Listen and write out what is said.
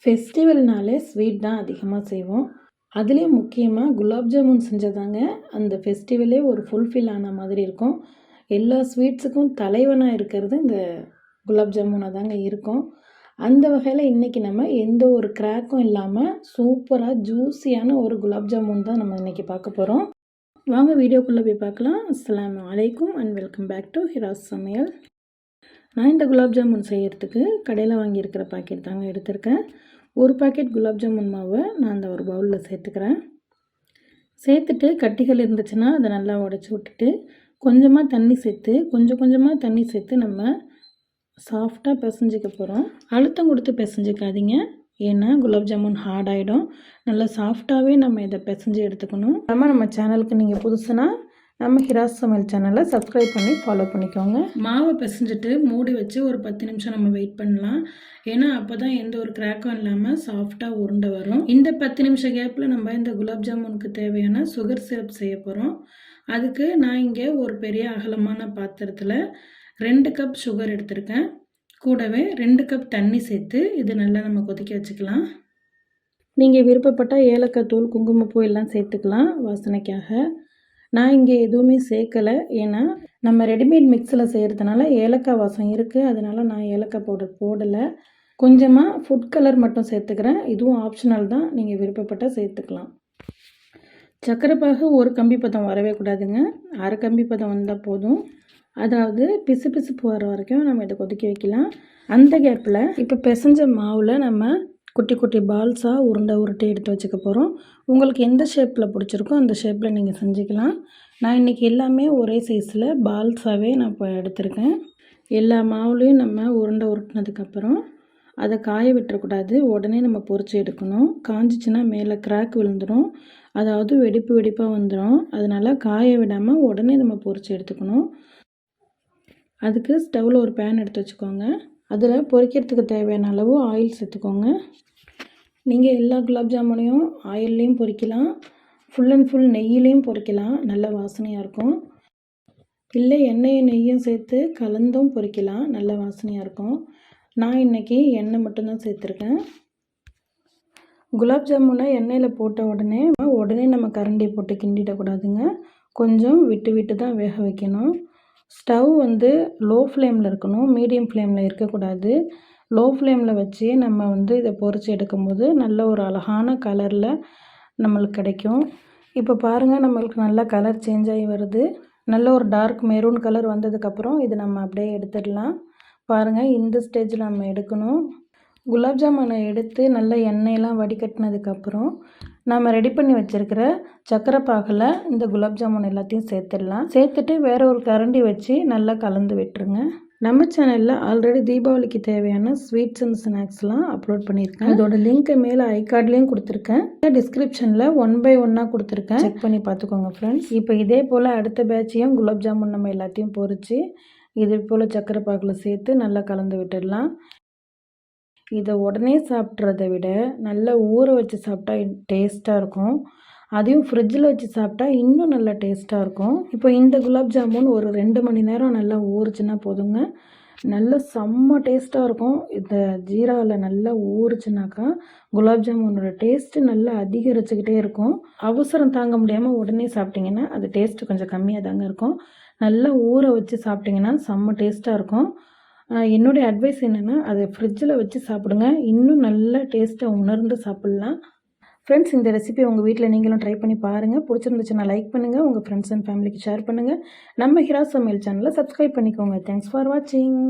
ஃபெஸ்டிவல்னாலே sweet தான் அதிகமாக செய்வோம். அதுலேயும் முக்கியமாக குலாப் ஜாமுன் செஞ்சதாங்க அந்த ஃபெஸ்டிவலே ஒரு ஃபுல்ஃபில் ஆன மாதிரி இருக்கும். எல்லா ஸ்வீட்ஸுக்கும் தலைவனாக இருக்கிறது இந்த குலாப் ஜாமுனாக தாங்க இருக்கும். அந்த வகையில் இன்றைக்கி நம்ம எந்த ஒரு கிராக்கும் இல்லாமல் சூப்பராக ஜூஸியான ஒரு குலாப் ஜாமுன் தான் நம்ம இன்றைக்கி பார்க்க போகிறோம். வாங்க வீடியோக்குள்ளே போய் பார்க்கலாம். அஸ்ஸலாமு அலைக்கும் and welcome back to Hira's சமையல். நான் இந்த குலாப் ஜாமுன் செய்கிறதுக்கு கடையில் வாங்கியிருக்கிற பாக்கெட் தாங்க எடுத்திருக்கேன். ஒரு பாக்கெட் குலாப் ஜாமுன் மாவை நான் அந்த ஒரு பவுலில் சேர்த்துக்கிறேன். சேர்த்துட்டு கட்டிகள் இருந்துச்சுன்னா அதை நல்லா உடச்சி விட்டுட்டு கொஞ்சமாக தண்ணி சேர்த்து கொஞ்சமாக தண்ணி சேர்த்து நம்ம சாஃப்டாக பிசைஞ்சிக்க போகிறோம். அழுத்தம் கொடுத்து பிசைஞ்சிக்காதீங்க, ஏன்னா குலாப் ஜாமுன் ஹார்ட் ஆகிடும். நல்லா சாஃப்டாகவே நம்ம இதை பிசைஞ்சு எடுத்துக்கணும். நம்ம சேனலுக்கு நீங்கள் புதுசுனா நம்ம ஹிராஸ் சமையல் சேனலை சப்ஸ்கிரைப் பண்ணி ஃபாலோ பண்ணிக்கோங்க. மாவை பிசைஞ்சிட்டு மூடி வச்சு ஒரு 10 நிமிஷம் நம்ம வெயிட் பண்ணலாம். ஏன்னா அப்போ தான் எந்த ஒரு கிராக்கும் இல்லாமல் சாஃப்டாக உருண்டை வரும். இந்த 10 நிமிஷம் கேப்பில் நம்ம இந்த குலாப் ஜாமுனுக்கு தேவையான சுகர் சிரப் செய்ய போகிறோம். அதுக்கு நான் இங்கே ஒரு பெரிய அகலமான பாத்திரத்தில் 2 கப் சுகர் எடுத்திருக்கேன். கூடவே 2 கப் தண்ணி சேர்த்து இது நல்லா நம்ம கொதிக்க வச்சுக்கலாம். நீங்கள் விருப்பப்பட்டால் ஏலக்காய் தூள், குங்குமப்பூ எல்லாம் சேர்த்துக்கலாம் வாசனைக்காக. நான் இங்கே எதுவுமே சேர்க்கலை, ஏன்னா நம்ம ரெடிமேட் மிக்ஸில் செய்கிறதுனால ஏலக்காய் வாசம் இருக்குது. அதனால் நான் ஏலக்காய் பவுடர் போடலை. கொஞ்சமாக ஃபுட் கலர் மட்டும் சேர்த்துக்கிறேன். இதுவும் ஆப்ஷனல் தான், நீங்கள் விருப்பப்பட்டால் சேர்த்துக்கலாம். சர்க்கரை பாகு ஒரு கம்பி பதம் வரவே கூடாதுங்க, அரை கம்பி பதம் வந்தால் போதும். அதாவது பிசுபிசுப்பு வர வரைக்கும் நம்ம இதை கொதிக்க வைக்கலாம். அந்த கேப்பில் இப்போ பிசைஞ்ச மாவில் நம்ம குட்டி குட்டி பால்ஸாக உருட்டி எடுத்து வச்சுக்க போகிறோம். உங்களுக்கு எந்த ஷேப்பில் பிடிச்சிருக்கோ அந்த ஷேப்பில் நீங்கள் செஞ்சுக்கலாம். நான் இன்றைக்கி எல்லாமே ஒரே சைஸில் பால்ஸாகவே நான் இப்போ எடுத்திருக்கேன். எல்லா மாவுலேயும் நம்ம உருட்டினதுக்கப்புறம் அதை காய விட்டுறக்கூடாது, உடனே நம்ம பொரிச்சு எடுக்கணும். காஞ்சிச்சின்னா மேலே கிராக் விழுந்துடும், அதாவது வெடிப்பாக வந்துடும். அதனால் காய விடாமல் உடனே நம்ம பொரிச்சு எடுத்துக்கணும். அதுக்கு ஸ்டவ்வில் ஒரு பேன் எடுத்து வச்சுக்கோங்க. அதில் பொரிக்கிறதுக்கு தேவையான அளவு ஆயில் சேர்த்துக்கோங்க. நீங்கள் எல்லா குலாப் ஜாமுனையும் ஆயில்லையும் பொரிக்கலாம், ஃபுல் அண்ட் ஃபுல் நெய்யிலையும் பொரிக்கலாம், நல்ல வாசனையாக இருக்கும். இல்லை எண்ணெயும் நெய்யும் சேர்த்து கலந்தும் பொரிக்கலாம், நல்ல வாசனையாக இருக்கும். நான் இன்றைக்கி எண்ணெய் மட்டும்தான் சேர்த்துருக்கேன். குலாப் ஜாமுனை எண்ணெயில் போட்ட உடனே நம்ம கரண்டி போட்டு கிண்டிடக்கூடாதுங்க. கொஞ்சம் விட்டு தான் வேக வைக்கணும். ஸ்டவ் லோ ஃப்ளேமில் இருக்கணும், மீடியம் ஃப்ளேமில் இருக்கக்கூடாது. லோ ஃப்ளேமில் வச்சு நம்ம இதை பொரிச்சு எடுக்கும்போது நல்ல ஒரு அழகான கலரில் நம்மளுக்கு கிடைக்கும். இப்போ பாருங்கள், நம்மளுக்கு நல்லா கலர் சேஞ்ச் ஆகி வருது. நல்ல ஒரு டார்க் மெரூன் கலர் வந்ததுக்கப்புறம் இது நம்ம அப்படியே எடுத்துடலாம். பாருங்கள், இந்த ஸ்டேஜில் நம்ம எடுக்கணும். குலாப் ஜாமுனை எடுத்து நல்லா எண்ணெயெல்லாம் வடிகட்டினதுக்கப்புறம் நம்ம ரெடி பண்ணி வச்சுருக்கிற சர்க்கரை பாகில் இந்த குலாப் ஜாமுன் எல்லாத்தையும் சேர்த்துடலாம். சேர்த்துட்டு வேறு ஒரு கரண்டி வச்சு நல்லா கலந்து விட்டுருங்க. நம்ம சேனலில் ஆல்ரெடி தீபாவளிக்கு தேவையான ஸ்வீட்ஸ் அண்ட் ஸ்நாக்ஸ்லாம் அப்லோட் பண்ணியிருக்கேன். அதோட லிங்க்கை மேலே ஐகார்ட்லேயும் கொடுத்துருக்கேன், டிஸ்கிரிப்ஷனில் 1 by 1 கொடுத்துருக்கேன், செக் பண்ணி பார்த்துக்கோங்க ஃப்ரெண்ட்ஸ். இப்போ இதே போல் அடுத்த பேட்சையும் குலாப் ஜாமுன் நம்ம எல்லாத்தையும் பொரித்து இதே போல் சர்க்கரை பாகில் சேர்த்து நல்லா கலந்து விட்டுடலாம். இதை உடனே சாப்பிட்றத விட நல்லா ஊற வச்சு சாப்பிட்டா டேஸ்ட்டாக இருக்கும். அதையும் ஃப்ரிட்ஜில் வச்சு சாப்பிட்டா இன்னும் நல்லா டேஸ்ட்டாக இருக்கும். இப்போ இந்த குலாப் ஜாமுன் ஒரு 2 மணி நேரம் நல்லா ஊறுச்சுன்னா போதுங்க, நல்ல செம்ம டேஸ்ட்டாக இருக்கும். இந்த ஜீராவில் நல்லா ஊறுச்சுனாக்கா குலாப் ஜாமுனோட டேஸ்ட்டு நல்லா அதிகரிச்சுக்கிட்டே இருக்கும். அவசரம் தாங்க முடியாமல் உடனே சாப்பிட்டிங்கன்னா அது டேஸ்ட்டு கொஞ்சம் கம்மியாக தாங்க இருக்கும். நல்லா ஊற வச்சு சாப்பிட்டிங்கன்னா செம்ம டேஸ்ட்டாக இருக்கும். என்னுடைய அட்வைஸ் என்னென்னா, அதை ஃப்ரிட்ஜில் வச்சு சாப்பிடுங்க, இன்னும் நல்ல டேஸ்ட்டாக உணர்ந்து சாப்பிட்லாம். ஃப்ரெண்ட்ஸ், இந்த ரெசிபி உங்கள் வீட்டில் நீங்களும் ட்ரை பண்ணி பாருங்கள். பிடிச்சிருந்துச்சுன்னா லைக் பண்ணுங்கள், உங்கள் ஃப்ரெண்ட்ஸ் அண்ட் ஃபேமிலிக்கு ஷேர் பண்ணுங்கள். நம்ம ஹிராஸ் சமையல் சேனலை சப்ஸ்கிரைப் பண்ணிக்கோங்க. தேங்க்ஸ் ஃபார் வாட்சிங்.